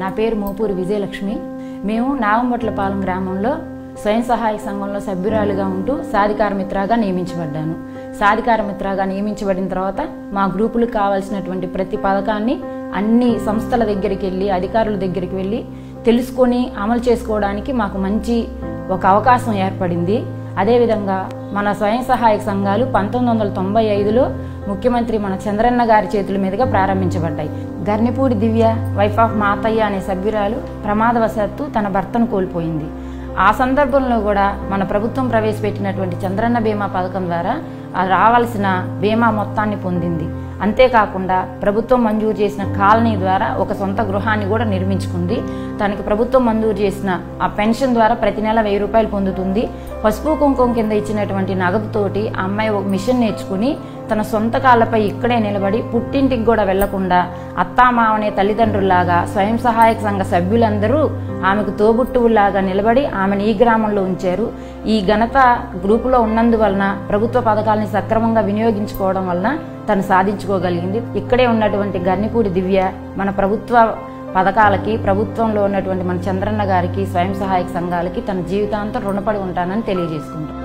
నా పేరు మోపూరి విజయలక్ష్మి. మేము నాగంబట్లపాలెం గ్రామంలో స్వయం సహాయక సంఘంలో సభ్యురాలుగా ఉంటూ సాధికార మిత్రగా నియమించబడ్డాను. సాధికార మిత్రగా నియమించబడిన తర్వాత మా గ్రూపులకు కావాల్సినటువంటి ప్రతి పథకాన్ని అన్ని సంస్థల దగ్గరికి వెళ్ళి, అధికారుల దగ్గరికి వెళ్ళి తెలుసుకొని అమలు చేసుకోవడానికి మాకు మంచి ఒక అవకాశం ఏర్పడింది. అదేవిధంగా మన స్వయం సహాయక సంఘాలు 1995లో ముఖ్యమంత్రి మన చంద్రన్న గారి చేతుల మీదుగా ప్రారంభించబడ్డాయి. గర్నిపూడి దివ్య, వైఫ్ ఆఫ్ మాతయ్య అనే సభ్యురాలు ప్రమాదవశాత్తు తన భర్తను కోల్పోయింది. ఆ సందర్భంలో కూడా మన ప్రభుత్వం ప్రవేశపెట్టినటువంటి చంద్రన్న బీమా పథకం ద్వారా రావాల్సిన బీమా మొత్తాన్ని పొందింది. అంతేకాకుండా ప్రభుత్వం మంజూరు చేసిన కాలనీ ద్వారా ఒక సొంత గృహాన్ని కూడా నిర్మించుకుంది. తనకి ప్రభుత్వం మంజూరు చేసిన ఆ పెన్షన్ ద్వారా ప్రతి నెల 1000 రూపాయలు పొందుతుంది. పసుపు కుంకుమ కింద ఇచ్చినటువంటి నగదుతోటి ఆ అమ్మాయి ఒక మిషన్ నేర్చుకుని తన సొంత కాళ్ళపై ఇక్కడే నిలబడి పుట్టింటికి కూడా వెళ్లకుండా అత్తామావనే తల్లిదండ్రుల్లాగా స్వయం సహాయక సంఘ సభ్యులందరూ ఆమెకు తోబుట్టువుల్లాగా నిలబడి ఆమెను ఈ గ్రామంలో ఉంచారు. ఈ ఘనత గ్రూపులో ఉన్నందువలన, ప్రభుత్వ పథకాలని సక్రమంగా వినియోగించుకోవడం వలన తను సాధించుకోగలిగింది. ఇక్కడే ఉన్నటువంటి గర్నిపూడి దివ్య మన ప్రభుత్వ పథకాలకి, ప్రభుత్వంలో ఉన్నటువంటి మన చంద్రన్న గారికి, స్వయం సహాయక సంఘాలకి తన జీవితాంతం రుణపడి ఉంటానని తెలియజేసుకుంటాం.